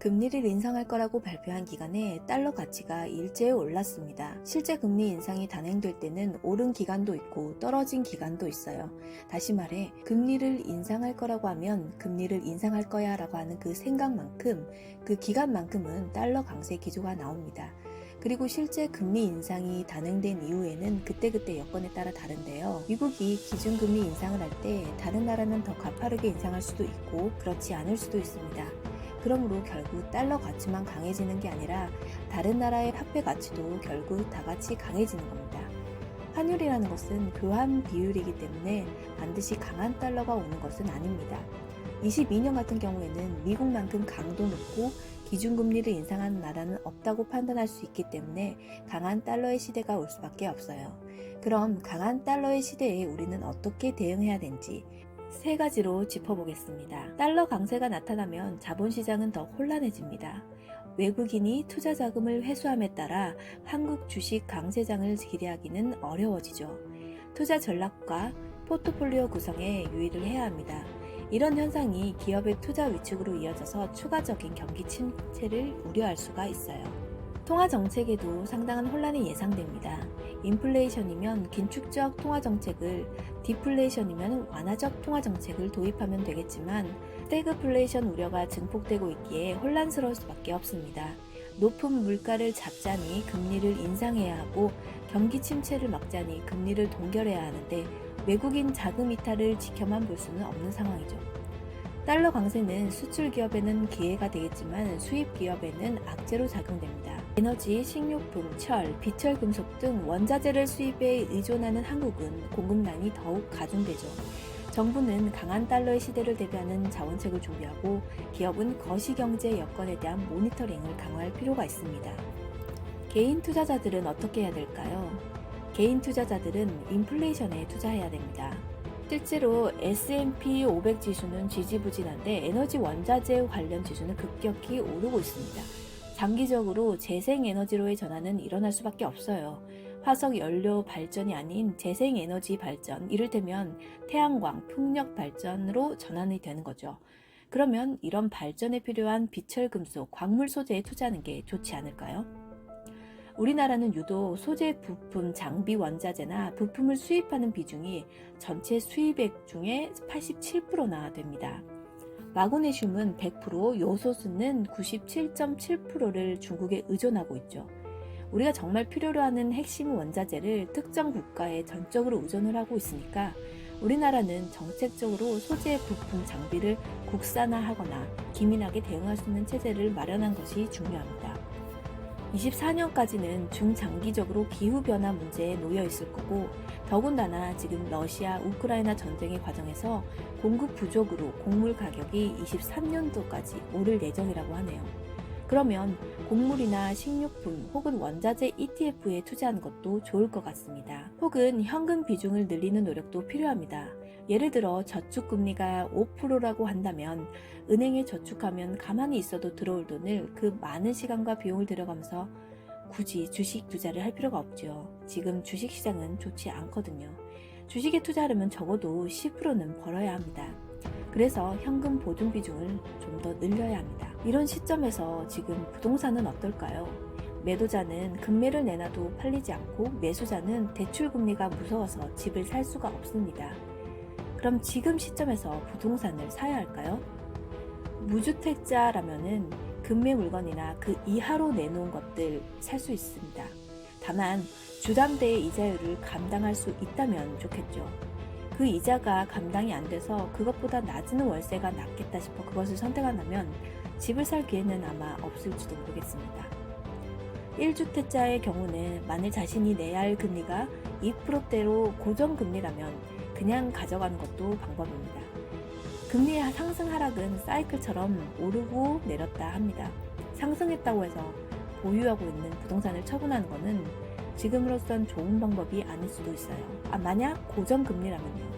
금리를 인상할 거라고 발표한 기간에 달러 가치가 일제히 올랐습니다. 실제 금리 인상이 단행될 때는 오른 기간도 있고 떨어진 기간도 있어요. 다시 말해 금리를 인상할 거라고 하면 금리를 인상할 거야 라고 하는 그 생각만큼 그 기간만큼은 달러 강세 기조가 나옵니다. 그리고 실제 금리 인상이 단행된 이후에는 그때그때 여건에 따라 다른데요. 미국이 기준금리 인상을 할 때 다른 나라는 더 가파르게 인상할 수도 있고 그렇지 않을 수도 있습니다. 그러므로 결국 달러 가치만 강해지는 게 아니라 다른 나라의 화폐 가치도 결국 다 같이 강해지는 겁니다. 환율이라는 것은 교환 비율이기 때문에 반드시 강한 달러가 오는 것은 아닙니다. 22년 같은 경우에는 미국만큼 강도 높고 기준금리를 인상한 나라는 없다고 판단할 수 있기 때문에 강한 달러의 시대가 올 수밖에 없어요. 그럼 강한 달러의 시대에 우리는 어떻게 대응해야 되는지 세 가지로 짚어보겠습니다. 달러 강세가 나타나면 자본시장은 더 혼란해집니다. 외국인이 투자 자금을 회수함에 따라 한국 주식 강세장을 기대하기는 어려워지죠. 투자 전략과 포트폴리오 구성에 유의를 해야 합니다. 이런 현상이 기업의 투자 위축으로 이어져서 추가적인 경기 침체를 우려할 수가 있어요. 통화 정책에도 상당한 혼란이 예상됩니다. 인플레이션이면 긴축적 통화 정책을, 디플레이션이면 완화적 통화 정책을 도입하면 되겠지만 스태그플레이션 우려가 증폭되고 있기에 혼란스러울 수밖에 없습니다. 높은 물가를 잡자니 금리를 인상해야 하고 경기 침체를 막자니 금리를 동결해야 하는데 외국인 자금 이탈을 지켜만 볼 수는 없는 상황이죠. 달러 강세는 수출 기업에는 기회가 되겠지만 수입 기업에는 악재로 작용됩니다. 에너지, 식료품, 철, 비철 금속 등 원자재를 수입에 의존하는 한국은 공급난이 더욱 가중되죠. 정부는 강한 달러의 시대를 대비하는 자원책을 준비하고 기업은 거시경제 여건에 대한 모니터링을 강화할 필요가 있습니다. 개인 투자자들은 어떻게 해야 될까요? 개인 투자자들은 인플레이션에 투자해야 됩니다. 실제로 S&P 500 지수는 지지부진한데 에너지 원자재 관련 지수는 급격히 오르고 있습니다. 장기적으로 재생에너지로의 전환은 일어날 수밖에 없어요. 화석 연료 발전이 아닌 재생에너지 발전, 이를테면 태양광, 풍력 발전으로 전환이 되는 거죠. 그러면 이런 발전에 필요한 비철금속, 광물 소재에 투자하는 게 좋지 않을까요? 우리나라는 유독 소재 부품, 장비 원자재나 부품을 수입하는 비중이 전체 수입액 중에 87%나 됩니다. 마그네슘은 100%, 요소수는 97.7%를 중국에 의존하고 있죠. 우리가 정말 필요로 하는 핵심 원자재를 특정 국가에 전적으로 의존을 하고 있으니까 우리나라는 정책적으로 소재 부품 장비를 국산화하거나 기민하게 대응할 수 있는 체제를 마련한 것이 중요합니다. 24년까지는 중장기적으로 기후변화 문제에 놓여 있을 거고 더군다나 지금 러시아, 우크라이나 전쟁의 과정에서 공급 부족으로 곡물 가격이 23년도까지 오를 예정이라고 하네요. 그러면 곡물이나 식료품 혹은 원자재 ETF에 투자하는 것도 좋을 것 같습니다. 혹은 현금 비중을 늘리는 노력도 필요합니다. 예를 들어 저축금리가 5%라고 한다면 은행에 저축하면 가만히 있어도 들어올 돈을 그 많은 시간과 비용을 들여가면서 굳이 주식 투자를 할 필요가 없죠. 지금 주식시장은 좋지 않거든요. 주식에 투자하려면 적어도 10%는 벌어야 합니다. 그래서 현금 보존 비중을 좀 더 늘려야 합니다. 이런 시점에서 지금 부동산은 어떨까요? 매도자는 금매를 내놔도 팔리지 않고 매수자는 대출금리가 무서워서 집을 살 수가 없습니다. 그럼 지금 시점에서 부동산을 사야 할까요? 무주택자라면은 금매 물건이나 그 이하로 내놓은 것들 살 수 있습니다. 다만 주담대의 이자율을 감당할 수 있다면 좋겠죠. 그 이자가 감당이 안 돼서 그것보다 낮은 월세가 낫겠다 싶어 그것을 선택한다면 집을 살 기회는 아마 없을지도 모르겠습니다. 1주택자의 경우는 만일 자신이 내야 할 금리가 2%대로 고정금리라면 그냥 가져가는 것도 방법입니다. 금리의 상승 하락은 사이클처럼 오르고 내렸다 합니다. 상승했다고 해서 보유하고 있는 부동산을 처분하는 것은 지금으로선 좋은 방법이 아닐 수도 있어요. 만약 고정금리라면요.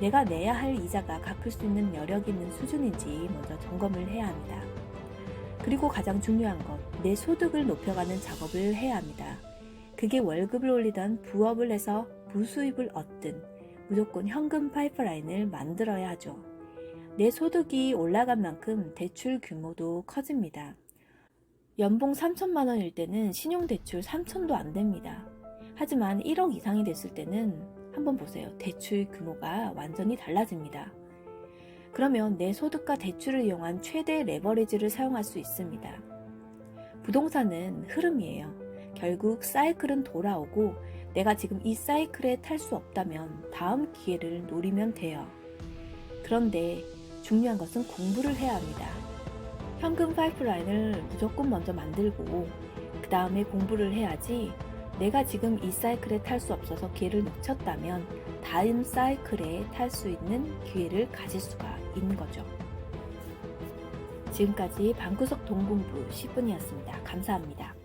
내가 내야 할 이자가 갚을 수 있는 여력이 있는 수준인지 먼저 점검을 해야 합니다. 그리고 가장 중요한 것, 내 소득을 높여가는 작업을 해야 합니다. 그게 월급을 올리던 부업을 해서 부수입을 얻든 무조건 현금 파이프라인을 만들어야 하죠. 내 소득이 올라간 만큼 대출 규모도 커집니다. 연봉 3천만 원일 때는 신용대출 3천도 안 됩니다. 하지만 1억 이상이 됐을 때는 한번 보세요. 대출 규모가 완전히 달라집니다. 그러면 내 소득과 대출을 이용한 최대 레버리지를 사용할 수 있습니다. 부동산은 흐름이에요. 결국 사이클은 돌아오고 내가 지금 이 사이클에 탈 수 없다면 다음 기회를 노리면 돼요. 그런데 중요한 것은 공부를 해야 합니다. 현금 파이프라인을 무조건 먼저 만들고 그 다음에 공부를 해야지 내가 지금 이 사이클에 탈 수 없어서 기회를 놓쳤다면 다음 사이클에 탈 수 있는 기회를 가질 수가 있는 거죠. 지금까지 방구석 동공부 10분이었습니다. 감사합니다.